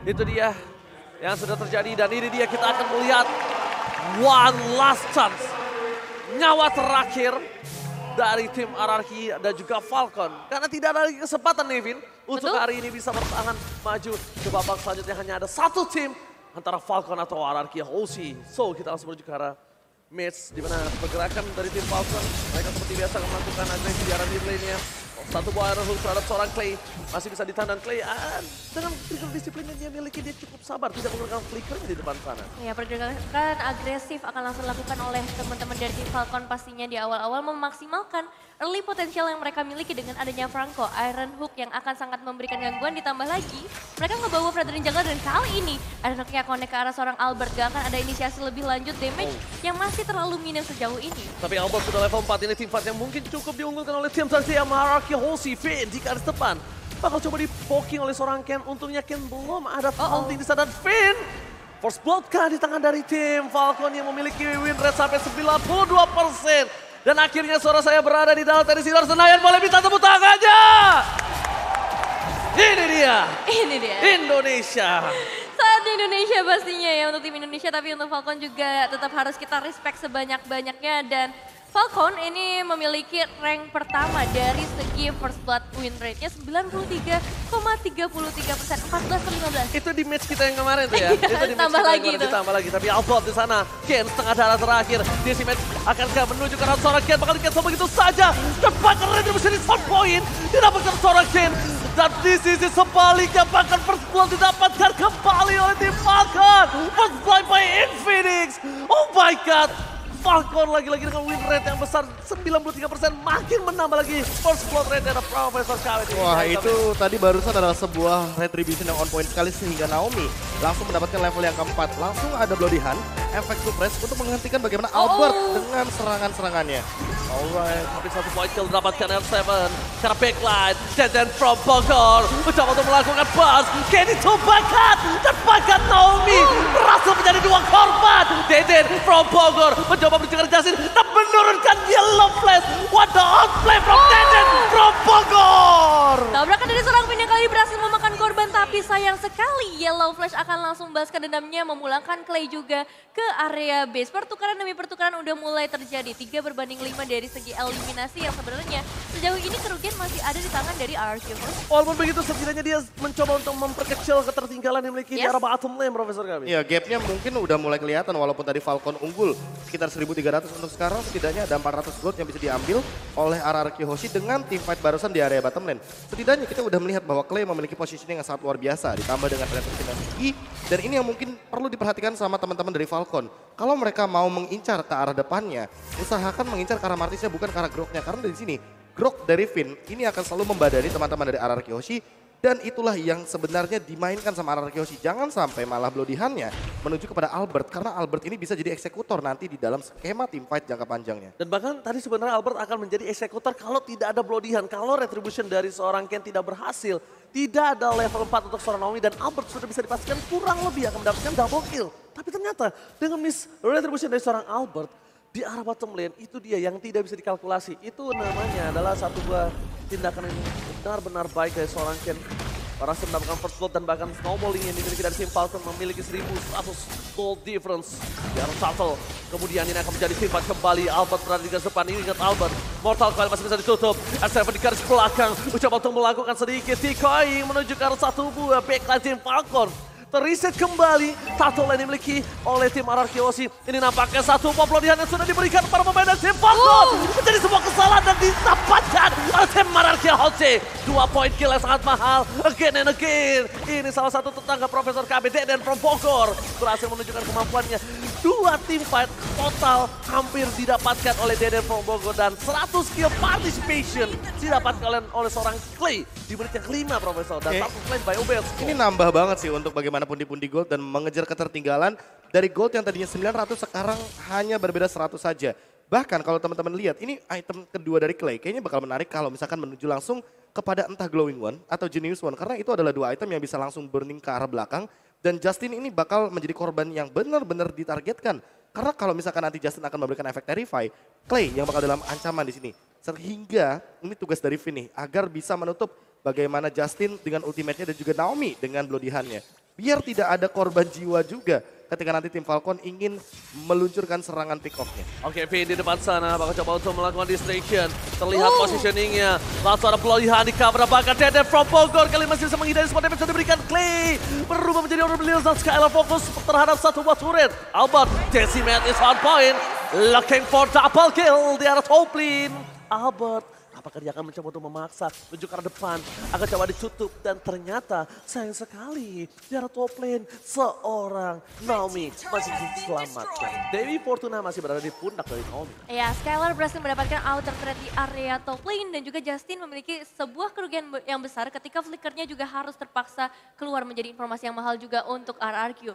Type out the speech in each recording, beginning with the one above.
Itu dia yang sudah terjadi dan ini dia kita akan melihat one last chance. Nyawa terakhir dari tim RRQ dan juga Falcon. Karena tidak ada lagi kesempatan Nevin untuk hari ini bisa bertahan maju ke babak selanjutnya. Hanya ada satu tim antara Falcon atau RRQ Hoshi. So kita langsung menuju ke arah match di mana pergerakan dari tim Falcon. Mereka seperti biasa akan melakukan agresi di arah mid lane-nya. Satu buah arrow hook terhadap seorang Clay. Masih bisa ditahan dan Clay dengan trigger disiplin yang dia miliki dia cukup sabar. Tidak menggunakan flickernya di depan sana. Ya, pergerakan agresif akan langsung dilakukan oleh teman-teman dari tim Falcon pastinya di awal-awal memaksimalkan early potensial yang mereka miliki dengan adanya Franco, Iron Hook yang akan sangat memberikan gangguan. Ditambah lagi mereka ngebawa Fredrin Jungle dan kali ini Iron Hooknya connect ke arah seorang Albert. Gak akan ada inisiasi lebih lanjut damage yang masih terlalu minim sejauh ini. Tapi Albert sudah level 4 ini tim fight yang mungkin cukup diunggulkan oleh tim Tarsi RRQ Hoshi. Finn di garis depan bakal coba di-poking oleh seorang Ken. Untungnya Ken belum ada taunting di sana. Dan Finn first blood kah di tangan dari tim Falcon yang memiliki win rate sampai 92%. Dan akhirnya suara saya berada di dalam tenis Sidor Senayan. Boleh minta tepuk tangannya. Ini dia. Ini dia. Indonesia. Saat di Indonesia pastinya ya untuk tim Indonesia, tapi untuk Falcon juga tetap harus kita respect sebanyak-banyaknya. Dan Falcon ini memiliki rank pertama dari segi first blood win rate-nya 93,33%, 14-15. Itu di match kita yang kemarin tuh ya. Iya, Itu di match tambah kita lagi yang kemarin itu. ditambah lagi. Tapi Albert di sana, Ken setengah darah terakhir. Desi match akankah menuju ke arah seorang Ken, bakal di-cancel begitu saja. Cepat keren bisa di sound point, didapatkan seorang Ken. Dan di sisi sebaliknya bahkan first blood didapatkan kembali oleh tim Falcon. First blood by Infinix. Oh my god. Falcon lagi-lagi dengan win rate yang besar 93%, makin menambah lagi first blood rate dari Profesor KW. Wah itu tadi barusan adalah sebuah retribution yang on point sekali sehingga Naomi langsung mendapatkan level yang keempat. Langsung ada Bloody Hand, efek suppress untuk menghentikan bagaimana Albert dengan serangan-serangannya. Alright, tapi satu point kill didapatkan R7 karena backline. Dan from Bogor mencoba untuk melakukan buzz. Kenny to bakat dan bakat Naomi berhasil menjadi dua korban. Deden from Bogor mencoba berjalan Jasin dan menurunkan yellow flash. What the outplay from Deden from Bogor. Tabrakan dari seorang Finn yang kali ini berhasil memakan korban, tapi sayang sekali Yellow Flash akan langsung balaskan dendamnya, memulangkan Clay juga ke area base. Pertukaran demi pertukaran udah mulai terjadi, 3-5 dari segi eliminasi yang sebenarnya sejauh ini kerugian masih ada di tangan dari RRQ. Walaupun begitu setidaknya dia mencoba untuk memperkecil ketertinggalan yang dimiliki di arah bottom lane, Profesor kami. Iya, gapnya mungkin udah mulai kelihatan walaupun tadi Falcon unggul sekitar 1.300 untuk sekarang, setidaknya ada 400 gold yang bisa diambil oleh RRQ Hoshi dengan team fight barusan di area bottom lane. Setidaknya kita udah melihat bahwa Clay memiliki positioning yang sangat luar biasa, ditambah dengan penetration SI, dan ini yang mungkin perlu diperhatikan sama teman-teman dari Falcon. Kalau mereka mau mengincar ke arah depannya, usahakan mengincar ke arah Martisnya bukan ke arah Groknya, karena dari sini Grok dari Finn ini akan selalu membadani teman-teman dari RRQ Hoshi. Dan itulah yang sebenarnya dimainkan sama RRQ Hoshi. Jangan sampai malah Bloody Hand-nya menuju kepada Albert. Karena Albert ini bisa jadi eksekutor nanti di dalam skema team fight jangka panjangnya. Dan bahkan tadi sebenarnya Albert akan menjadi eksekutor kalau tidak ada Bloody Hand. Kalau retribution dari seorang Ken tidak berhasil. Tidak ada level 4 untuk seorang Naomi. Dan Albert sudah bisa dipastikan kurang lebih akan mendapatkan double kill. Tapi ternyata dengan miss retribution dari seorang Albert di arah bottom lane, itu dia yang tidak bisa dikalkulasi. Itu namanya adalah satu buah tindakan yang benar-benar baik dari seorang Ken. Berhasil mendapatkan first blood dan bahkan snowballing yang dimiliki dari tim Falcon memiliki 1100 gold difference di arah shuttle. Kemudian ini akan menjadi sifat kembali. Albert berada di garis depan. Ini ingat Albert. Mortal Coil masih bisa ditutup. S7 di garis belakang. Mencoba untuk melakukan sedikit decoying menuju ke arah satu buah backline tim Falcon. Terreset kembali, satu lane dimiliki oleh tim RRQ Hoshi. Ini nampaknya satu pembloodian yang sudah diberikan para pemain dari tim Falcon. Menjadi sebuah kesalahan dan didapatkan oleh tim RRQ Hoshi. 2 point kill yang sangat mahal, again and again. Ini salah satu tetangga Profesor KBD dan From Bogor. Berhasil menunjukkan kemampuannya. 2 team fight total hampir didapatkan oleh Deden From Bogor. Dan 100 kill participation didapatkan oleh seorang Clay. Di menit yang kelima Profesor. Dan satu claim by Obels. Ini nambah banget sih untuk bagaimana pundi-pundi gold dan mengejar ketertinggalan dari gold yang tadinya 900 sekarang hanya berbeda 100 saja. Bahkan kalau teman-teman lihat ini item kedua dari Clay kayaknya bakal menarik kalau misalkan menuju langsung kepada entah Glowing One atau Genius One. Karena itu adalah 2 item yang bisa langsung burning ke arah belakang dan Justin ini bakal menjadi korban yang benar-benar ditargetkan. Karena kalau misalkan nanti Justin akan memberikan efek Terrify, Clay yang bakal dalam ancaman di sini. Sehingga ini tugas dari Finn nih agar bisa menutup bagaimana Justin dengan ultimate-nya dan juga Naomi dengan Bloody Hand-nya. biar tidak ada korban jiwa juga ketika nanti tim Falcon ingin meluncurkan serangan pick off-nya. Oke, Vin di depan sana bakal coba untuk melakukan distraction. Terlihat positioningnya. Langsung ada pelolihan di cover bahkan Deden from Bogor kali masih bisa menghindari spot damage yang diberikan Clay. Berubah menjadi Order Belial dan Skylar fokus terhadap satu buah turret. Albert, Decimate is on point. Looking for double kill di arah top lane. Albert. Apakah dia akan mencoba untuk memaksa menuju ke arah depan, akan coba ditutup dan ternyata sayang sekali di arah top lane seorang Naomi masih diselamatkan. Dewi Fortuna masih berada di pundak dari Naomi. Ya, Skylar berhasil mendapatkan outer threat di area top lane dan juga Justin memiliki sebuah kerugian yang besar ketika flickernya juga harus terpaksa keluar menjadi informasi yang mahal juga untuk RRQ.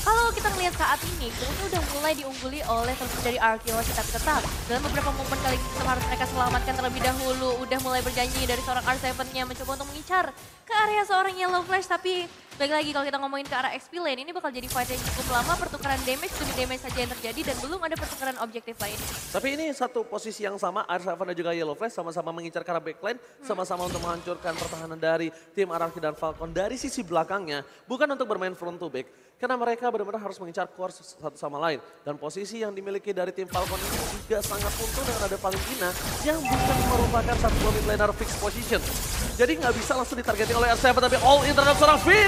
Kalau kita melihat saat ini, kemudian udah mulai diungguli oleh teman dari RRQ, tapi tetap dalam beberapa momen kali ini harus mereka selamatkan terlebih dahulu. Udah mulai berjanji dari seorang R7-nya mencoba untuk mengincar ke area seorang Yellow Flash, tapi baik lagi kalau kita ngomongin ke arah XP lane, ini bakal jadi fight yang cukup lama, pertukaran damage demi damage saja yang terjadi dan belum ada pertukaran objektif lain. Tapi ini satu posisi yang sama, R7 dan juga Yellow Flash sama-sama mengincar ke arah backline, sama-sama untuk menghancurkan pertahanan dari tim RRQ dan Falcon dari sisi belakangnya, bukan untuk bermain front to back. Karena mereka benar-benar harus mengincar core satu sama lain. Dan posisi yang dimiliki dari tim Falcon ini juga sangat untung dengan ada Valentina yang bukan merupakan satu mid laner fixed position. Jadi nggak bisa langsung ditargeting oleh R7, tapi all in terhadap seorang Finn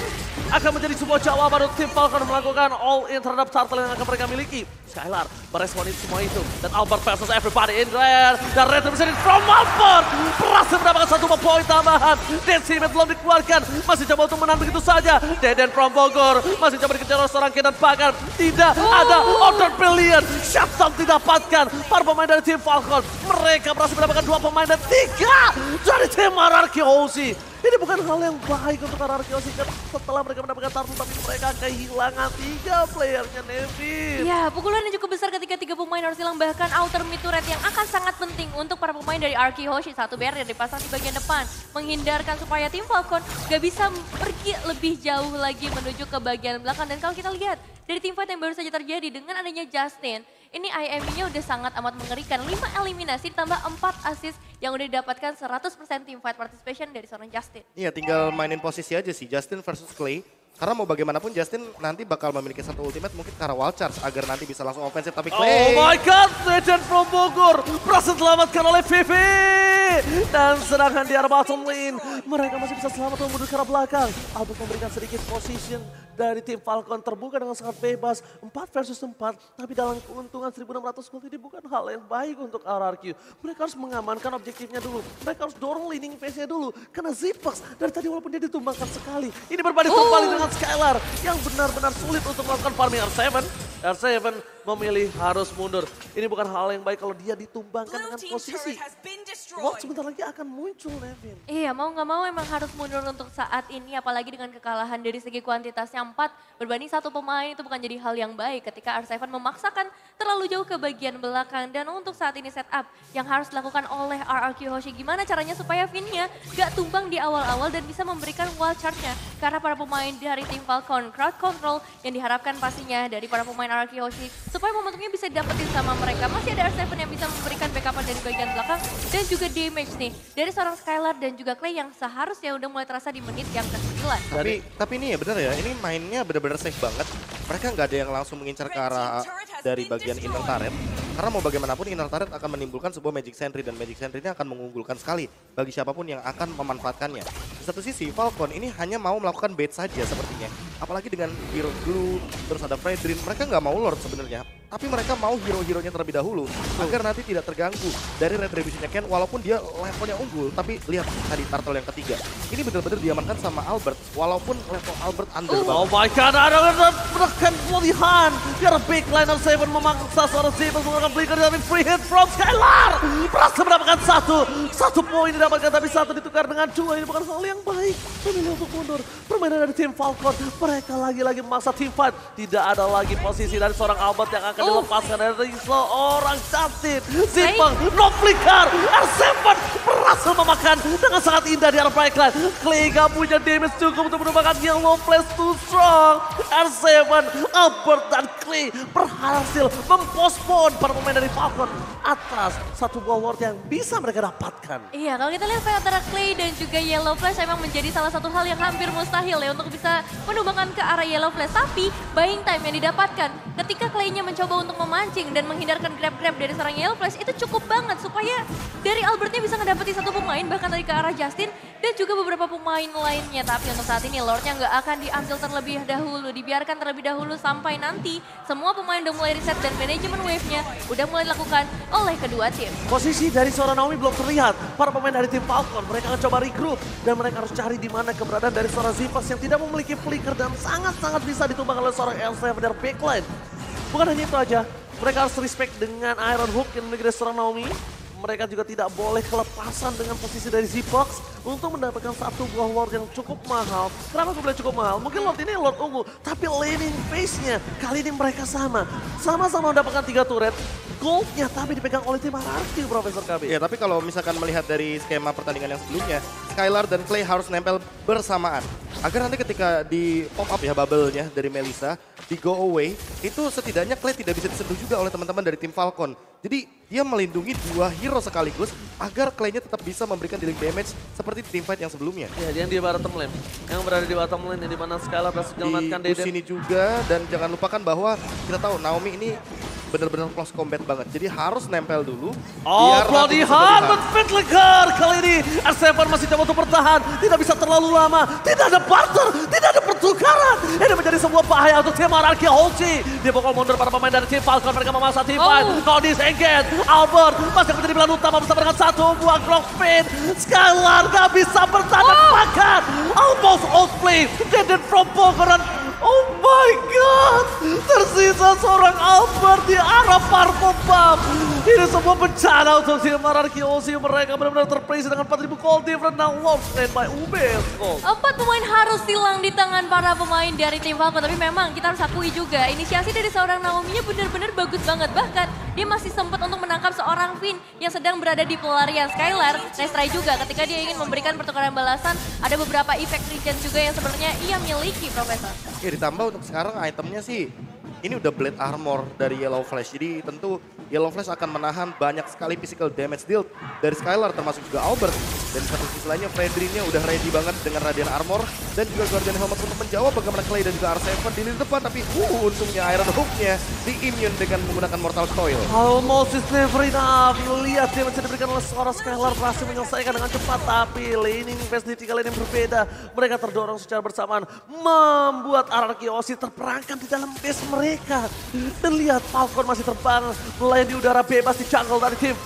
akan menjadi sebuah jawaban untuk tim Falcon melakukan all in terhadap turtle yang akan mereka miliki. Skylar meresponin semua itu. Dan Albert versus everybody in there. Dan retribution from Albert berhasil mendapatkan satu poin tambahan. Decimate belum dikeluarkan, masih coba untuk menang begitu saja. Deden from Bogor masih coba dikejar oleh seorang Ken dan bahkan tidak ada order brilliant. Shutdown didapatkan para pemain dari tim Falcon. Mereka berhasil mendapatkan 2 pemain dan 3 dari tim RRQ Hoshi. Ini bukan hal yang baik untuk RRQ Hoshi setelah mereka mendapatkan turtle, tapi mereka kehilangan 3 playernya, Nevin. Ya, pukulan yang cukup besar ketika 3 pemain harus hilang, bahkan outer mid turret yang akan sangat penting untuk para pemain dari RRQ Hoshi. Satu barrier dipasang di bagian depan, menghindarkan supaya tim Falcon gak bisa pergi lebih jauh lagi menuju ke bagian belakang. Dan kalau kita lihat dari tim fight yang baru saja terjadi dengan adanya Justin, ini IME-nya udah sangat amat mengerikan. 5 eliminasi ditambah 4 assist yang udah didapatkan 100% team fight participation dari seorang Justin. Iya, tinggal mainin posisi aja sih, Justin versus Clay. Karena mau bagaimanapun Justin nanti bakal memiliki satu ultimate mungkin ke arah wild charge agar nanti bisa langsung offensive, tapi Clay. Oh my god, Legend from Bogor berhasil diselamatkan oleh Vivi. Dan serangan di arah bottom lane, mereka masih bisa selamat mundur ke arah belakang. Albert memberikan sedikit position dari tim Falcon terbuka dengan sangat bebas. 4 versus 4, tapi dalam keuntungan 1.600 gold ini bukan hal yang baik untuk RRQ. Mereka harus mengamankan objektifnya dulu. Mereka harus dorong leading phase-nya dulu. Karena Zipax dari tadi walaupun dia ditumbangkan sekali, ini berbanding kembali dengan Skylar yang benar-benar sulit untuk melakukan farming R7. R7 memilih harus mundur. Ini bukan hal yang baik kalau dia ditumbangkan dengan posisi. Walt sebentar lagi akan muncul, Nevin. Iya, mau nggak mau emang harus mundur untuk saat ini, apalagi dengan kekalahan dari segi kuantitasnya 4 berbanding 1 pemain, itu bukan jadi hal yang baik ketika R7 memaksakan terlalu jauh ke bagian belakang. Dan untuk saat ini setup yang harus dilakukan oleh RRQ Hoshi, gimana caranya supaya Finn-nya gak tumbang di awal-awal dan bisa memberikan wild charge-nya. Karena para pemain dari tim Falcon, crowd control yang diharapkan pastinya dari para pemain RRQ Hoshi, supaya momentumnya bisa didapetin sama mereka. Masih ada R7 yang bisa memberikan backupan dari bagian belakang dan juga damage nih dari seorang Skylar dan juga Clay yang seharusnya udah mulai terasa di menit yang ke-9. Tapi ini ya benar ya, ini mainnya benar-benar safe banget. Mereka nggak ada yang langsung mengincar ke arah dari bagian inner turret. Karena mau bagaimanapun inner turret akan menimbulkan sebuah magic sentry dan magic sentry ini akan mengunggulkan sekali bagi siapapun yang akan memanfaatkannya. Di satu sisi Falcon ini hanya mau melakukan bait saja sepertinya. Apalagi dengan hero glue, terus ada Fredrin, mereka nggak mau Lord sebenarnya. Tapi mereka mau hero-heronya terlebih dahulu agar nanti tidak terganggu dari retribution-nya Ken walaupun dia levelnya unggul. Tapi lihat tadi turtle yang ketiga. Ini benar-benar diamankan sama Albert walaupun level Albert under banget. Oh my god, ada menekan pelolihan. Biar big liner 7 memaksa seorang Zipax menggunakan blinker dari free hit from Skylar. Berhasil mendapatkan satu poin didapatkan tapi 1 ditukar dengan 2. Ini bukan hal yang baik. Memilih untuk mundur. Permainan dari tim Falcon. Mereka lagi-lagi memaksa team fight. Tidak ada lagi posisi dari seorang Albert yang akan akan dilepaskan dari seorang Justin. Zipeng, no flicker, R7 berhasil memakan dengan sangat indah di arah pipeline. Clay gak punya damage cukup untuk menembakkan Yellow Flash too strong. R7, Albert dan Clay berhasil mempospon para pemain dari Falcon atas satu buah ward yang bisa mereka dapatkan. Iya, kalau kita lihat fight antara Clay dan juga Yellow Flash memang menjadi salah satu hal yang hampir mustahil ya untuk bisa menumbangkan ke arah Yellow Flash. Tapi buying time yang didapatkan ketika Clay-nya mencoba untuk memancing dan menghindarkan grab-grab dari seorang Yellow Flash itu cukup banget supaya dari Albertnya bisa ngedapati satu pemain bahkan dari ke arah Justin dan juga beberapa pemain lainnya. Tapi untuk saat ini Lordnya nggak akan diambil terlebih dahulu, dibiarkan terlebih dahulu sampai nanti semua pemain udah mulai reset dan manajemen wave-nya udah mulai dilakukan oleh kedua tim. Posisi dari seorang Naomi belum terlihat. Para pemain dari tim Falcon, mereka akan coba regroup dan mereka harus cari di mana keberadaan dari seorang Zipas yang tidak memiliki flicker dan sangat-sangat bisa ditumbang oleh seorang L7 dari backline. Bukan hanya itu aja, mereka harus respect dengan Iron Hook yang memiliki seorang Naomi. Mereka juga tidak boleh kelepasan dengan posisi dari Zipox untuk mendapatkan satu buah Lord yang cukup mahal. Kenapa aku bilang cukup mahal? Mungkin Lord ini Lord unggul, tapi laning phase-nya kali ini mereka sama. Sama-sama mendapatkan 3 turret. Goldnya tapi dipegang oleh tim Hierarchy, Profesor KB. Ya, tapi kalau misalkan melihat dari skema pertandingan yang sebelumnya, Skylar dan Clay harus nempel bersamaan. Agar nanti ketika di pop up ya bubble-nya dari Melissa, di go away, itu setidaknya Clay tidak bisa disentuh juga oleh teman-teman dari tim Falcon. Jadi dia melindungi 2 hero sekaligus agar Clay-nya tetap bisa memberikan dealing damage seperti di teamfight yang sebelumnya. Ya, yang di bottom lane. Yang berada di bottom lane yang dimana Skylar berhasil menyelamatkan Di Deden. sini juga, dan jangan lupakan bahwa kita tahu Naomi ini benar-benar close combat banget. Jadi harus nempel dulu. Oh, biar Bloody nanti bisa Heart di-hunt. dan Fitlicker kali ini. R7 masih coba untuk bertahan. Tidak bisa terlalu lama. Tidak ada barter. Tidak ada pertukaran. Ini menjadi sebuah bahaya untuk tim Hierarchy Hoshi. Dia bakal mundur para pemain dari tim Falcon. Mereka memaksa tim fight. Kalau disengket. Albert masih menjadi pilihan utama bersama dengan satu buah Glock Spin. Skylar gak bisa bertahan makan. Almost outplay. Deden from Pokeran. Oh my God. Tersisa seorang Albert di arah Purple Bomb. Ini sebuah bencana untuk tim Hierarchy Hoshi. Mereka benar-benar terpresi dengan 4.000 gold different. Now love stand by UBS Gold. 4 pemain harus hilang di tangan para pemain dari tim Falcon. Tapi memang kita harus akui juga inisiasi dari seorang Naomi-nya benar-benar bagus banget. Bahkan dia masih sempat untuk menangkap seorang Finn yang sedang berada di pelarian. Skylar, nice try juga ketika dia ingin memberikan pertukaran balasan. Ada beberapa efek regen juga yang sebenarnya ia miliki, Profesor. Ya ditambah untuk sekarang itemnya sih, ini udah Blade Armor dari Yellow Flash. Jadi tentu Yellow Flash akan menahan banyak sekali physical damage deal dari Skylar termasuk juga Albert. Dan di satu sisi lainnya Fredry-nya udah ready banget dengan Radiant Armor. Dan juga Guardian Helmet untuk menjawab bagaimana Clay dan juga R7 di lini depan. Tapi untungnya Iron Hook-nya di-immune dengan menggunakan Mortal Coil. Almost is never enough. Lihat yang bisa diberikan oleh seorang Skylar berhasil menyelesaikan dengan cepat. Tapi laning phase di 3 lane yang berbeda. Mereka terdorong secara bersamaan. Membuat Hierarchy Hoshi terperangkap di dalam base mereka. Dan lihat Falcon masih terbang. Melayang di udara bebas di jungle dari tim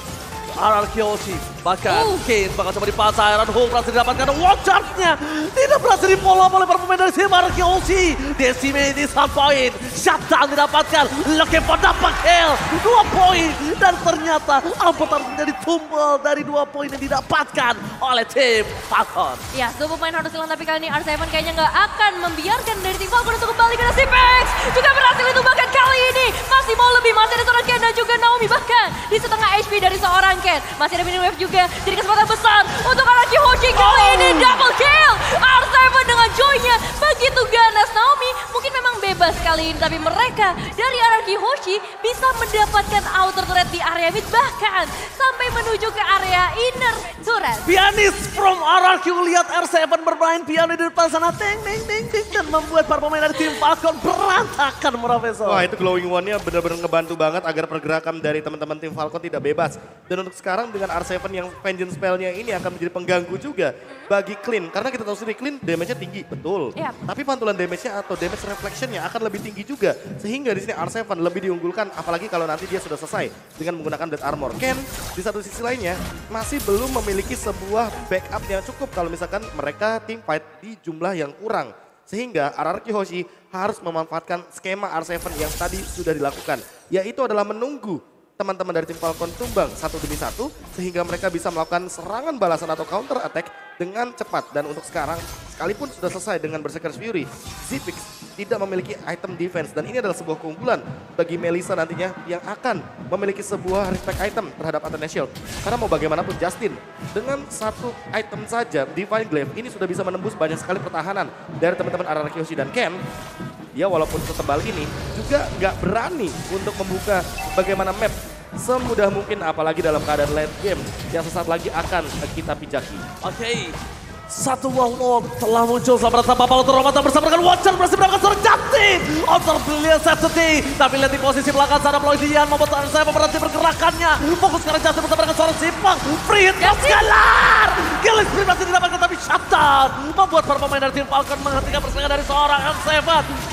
Hierarchy Hoshi. Bahkan Kane bakal coba dipasang. Iron Hook berhasil didapatkan. Watch charge-nya tidak berhasil di-follow oleh para pemain dari tim Hierarchy Hoshi. Decimate is 1 point. Shutdown didapatkan. Looking for double kill. 2 poin. Dan ternyata Albert harus menjadi tumbal dari 2 poin yang didapatkan oleh tim Falcon. Ya, 2 pemain harus hilang tapi kali ini R7 kayaknya nggak akan membiarkan dari tim Falcon untuk kembali ke Zipex. Juga berhasil itu bahkan kali ini. Masih mau lebih, masih ada seorang Ken dan juga Naomi. Bahkan di setengah HP dari seorang Ken. Masih ada mini wave juga. Jadi kesempatan besar untuk Hierarchy Hoshi kali ini. Double kill. R7 dengan joy-nya begitu ganas. Naomi mungkin memang bebas kali ini. Tapi mereka dari Hierarchy Hoshi bisa mendapatkan outer turret di area mid. Bahkan sampai menuju ke area inner turret. Pianis from Hierarchy, lihat R7 bermain piano di depan sana. Ding, ding, ding, ding. Dan membuat para pemain dari tim Falcon berantakan, Profesor. Wah, itu glowing one-nya benar-benar ngebantu banget agar pergerakan dari teman-teman tim Falcon tidak bebas. Dan untuk sekarang dengan R7 yang vengeance spell-nya ini akan menjadi pengganggu juga bagi Clean. Karena kita tahu sendiri Clean damage-nya tinggi, betul. Yap. Tapi pantulan damage-nya atau damage reflection-nya akan lebih tinggi juga. Sehingga di sini R7 lebih diunggulkan, apalagi kalau nanti dia sudah selesai dengan menggunakan Death Armor. Ken di satu sisi lainnya masih belum memiliki sebuah backup yang cukup kalau misalkan mereka team fight di jumlah yang kurang. Sehingga Hierarchy Hoshi harus memanfaatkan skema R7 yang tadi sudah dilakukan. Yaitu adalah menunggu teman-teman dari tim Falcon tumbang satu demi satu. Sehingga mereka bisa melakukan serangan balasan atau counter attack dengan cepat. Dan untuk sekarang, sekalipun sudah selesai dengan Berserker's Fury, Zipex tidak memiliki item defense. Dan ini adalah sebuah keunggulan bagi Melissa nantinya yang akan memiliki sebuah respect item terhadap Athena Shield. Karena mau bagaimanapun Justin, dengan satu item saja, Divine Glaive, ini sudah bisa menembus banyak sekali pertahanan dari teman-teman RRQ Hoshi dan Ken. Dia walaupun setebal ini juga nggak berani untuk membuka bagaimana map semudah mungkin, apalagi dalam keadaan late game yang sesaat lagi akan kita pijaki. Oke. Satu Warlord telah muncul sama tanpa Paulo Romata bersama dengan Watcher berhasil mendapatkan seorang Justin. Outer Brilliant Safety. Tapi lihat di posisi belakang sana Ploidian membuat saya memperhati pergerakannya. Fokus sekarang Justin bersama dengan seorang Simpang. Free hit Scalar. Killing Spree masih didapatkan tapi shutdown. Membuat para pemain dari tim Falcon menghentikan persaingan dari seorang M7.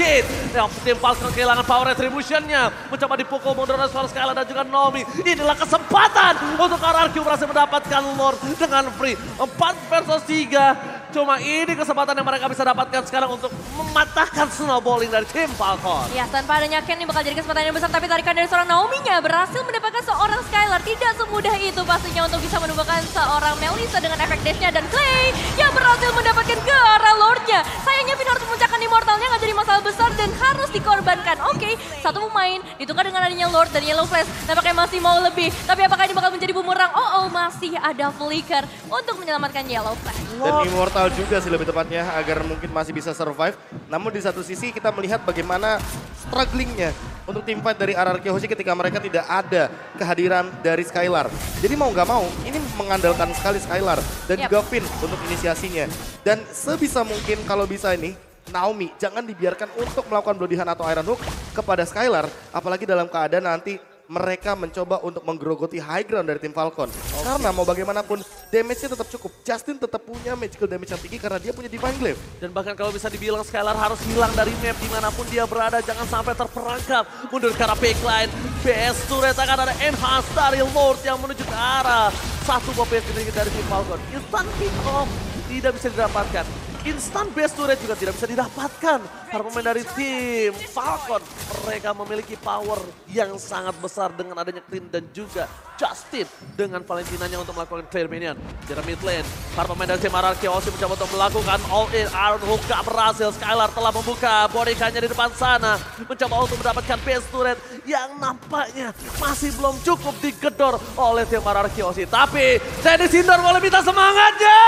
Kid. Yang tim Falcon kehilangan power retribution-nya. Mencoba dipukul mundur oleh seorang Skylar dan juga Nomi. Inilah kesempatan untuk RRQ berhasil mendapatkan Lord dengan free. 4 versus 3. Cuma ini kesempatan yang mereka bisa dapatkan sekarang untuk mematahkan snowballing dari tim Falcon. Ya, tanpa adanya Ken ini bakal jadi kesempatan yang besar, tapi tarikan dari seorang Naomi-nya berhasil mendapatkan seorang Skylar. Tidak semudah itu pastinya untuk bisa menemukan seorang Melissa dengan efek dash-nya, dan Clay yang berhasil mendapatkan ke arah Lord-nya. Sayangnya Vin harus memecahkan Immortal-nya, nggak jadi masalah besar dan harus dikorbankan. Oke, satu pemain ditukar dengan adanya Lord dan Yellow Flash. Nampaknya masih mau lebih, tapi apakah ini bakal menjadi bumerang? Oh, masih ada Flicker untuk menyelamatkan Yellow Flash. Dan Immortal juga sih lebih tepatnya agar mungkin masih bisa survive. Namun di satu sisi kita melihat bagaimana strugglingnya untuk tim fight dari RRQ Hoshi ketika mereka tidak ada kehadiran dari Skylar. Jadi mau nggak mau ini mengandalkan sekali Skylar dan juga Finn untuk inisiasinya. Dan sebisa mungkin kalau bisa ini Naomi jangan dibiarkan untuk melakukan Bloodihan atau Iron Hook kepada Skylar. Apalagi dalam keadaan nanti mereka mencoba untuk menggerogoti high ground dari tim Falcon. Karena mau bagaimanapun damage-nya tetap cukup. Justin tetap punya magical damage yang tinggi karena dia punya Divine Glaive. Dan bahkan kalau bisa dibilang Skylar harus hilang dari map dimanapun dia berada. Jangan sampai terperangkap. Mundur ke arah backline. BS turret akan ada enhance dari Lord yang menuju ke arah satu bomb dari tim Falcon. Instant pick off tidak bisa didapatkan. Instant base turret juga tidak bisa didapatkan. Para pemain dari tim Falcon, mereka memiliki power yang sangat besar dengan adanya Clean dan juga Justin dengan Valentinanya untuk melakukan clear minion. Jarak mid lane, para pemain dari tim RRQ Hoshi mencoba untuk melakukan all in. Iron Hook gak berhasil, Skylar telah membuka bodyguard-nya di depan sana. Mencoba untuk mendapatkan base turret yang nampaknya masih belum cukup digedor oleh tim RRQ Hoshi. Tapi Dennis Hindar boleh minta semangatnya!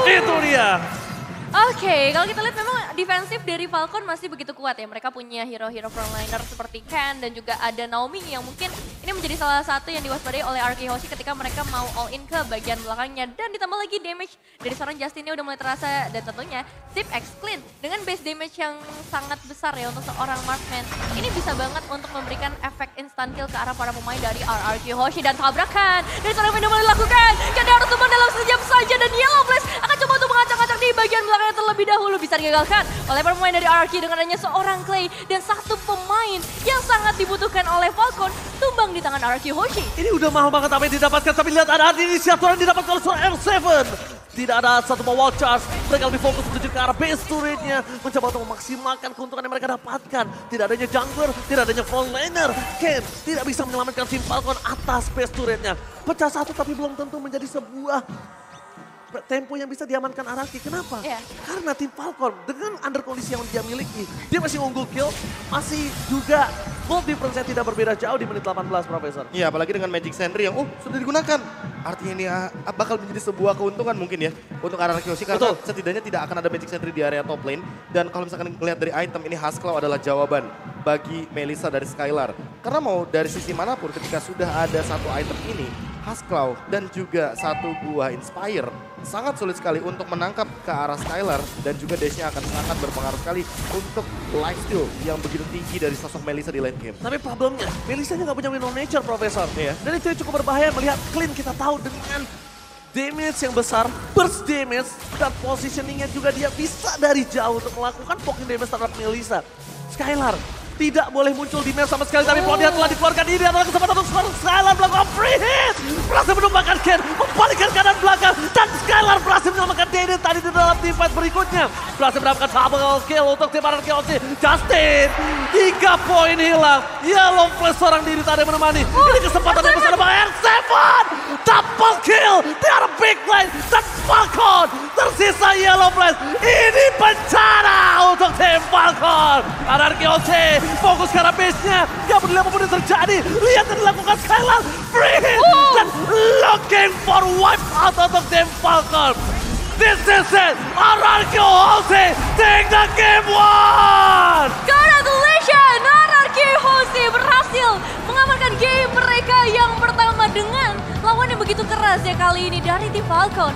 Itu dia. Oke, kalau kita lihat memang defensif dari Falcon masih begitu kuat ya. Mereka punya hero-hero frontliner seperti Ken dan juga ada Naomi yang mungkin ini menjadi salah satu yang diwaspadai oleh RRQ Hoshi ketika mereka mau all in ke bagian belakangnya. Dan ditambah lagi damage dari seorang Justinnya udah mulai terasa, dan tentunya Tip X Clean dengan base damage yang sangat besar ya untuk seorang marksman. Ini bisa banget untuk memberikan efek instant kill ke arah para pemain dari RRQ Hoshi, dan tabrakan dari seorang Vino mulai dilakukan. Jadi harus tumbang dalam sekejap saja, dan Yellow Flash akan coba untuk mengacak-acak di bagian belakang terlebih dahulu, bisa digagalkan oleh pemain dari RRQ dengan adanya seorang Clay dan satu pemain yang sangat dibutuhkan oleh Falcon tumbang di tangan RRQ Hoshi. Ini udah mahal banget apa yang didapatkan, tapi lihat ada inisiator yang didapatkan oleh seorang M7. Tidak ada satu wall charge, mereka lebih fokus menuju ke arah base turretnya, mencoba untuk memaksimalkan keuntungan yang mereka dapatkan. Tidak adanya jungler, tidak adanya frontliner. Ken tidak bisa menyelamatkan tim Falcon atas base turretnya. Pecah satu tapi belum tentu menjadi sebuah tempo yang bisa diamankan RRQ. Kenapa? Yeah. Karena tim Falcon dengan under kondisi yang dia miliki, dia masih unggul kill, masih juga gold difference-nya tidak berbeda jauh di menit 18, Profesor. Iya, apalagi dengan Magic Sentry yang sudah digunakan. Artinya ini bakal menjadi sebuah keuntungan mungkin ya untuk RRQ Hoshi, karena setidaknya tidak akan ada Magic Sentry di area top lane. Dan kalau misalkan melihat dari item ini, Husklaw adalah jawaban bagi Melissa dari Skylar. Karena mau dari sisi manapun ketika sudah ada satu item ini, Husklaw dan juga satu buah Inspire sangat sulit sekali untuk menangkap ke arah Skylar, dan juga dash-nya akan sangat berpengaruh sekali untuk lifesteal yang begitu tinggi dari sosok Melissa di late game. Tapi problemnya, Melissa-nya nggak punya Wind of Nature, Profesor. Iya. Dan itu cukup berbahaya melihat Clean kita tahu dengan damage yang besar, burst damage, dan positioningnya juga dia bisa dari jauh untuk melakukan poking damage terhadap Melissa. Skylar tidak boleh muncul di map sama sekali, tapi Plodia telah dikeluarkan. Ini adalah kesempatan untuk Skylar melakukan free hit. Berhasil menumbangkan Ken, membalikkan kanan belakang, dan Skylar berhasil menyelamatkan Dede tadi di dalam team fight berikutnya. Berhasil mendapatkan double kill untuk tim RRQ Hoshi. Justin, 3 poin hilang. Yellow Flash seorang diri tadi menemani. Ini kesempatan yang besar bagi R7. double kill. They are a big play. Dan Falcon tersisa Yellow Flash. Ini bencana untuk tim Falcon. Anarchy OC fokus ke arah base-nya. Gak peduli apapun yang terjadi. Lihat yang dilakukan Skylar. Free hit. Dan looking for wipe out untuk tim Falcon. This is it. Anarchy OC take the game one. Congratulations, Anarchy Hose berhasil mengamankan game mereka yang pertama dengan lawan yang begitu keras ya kali ini dari tim Falcon.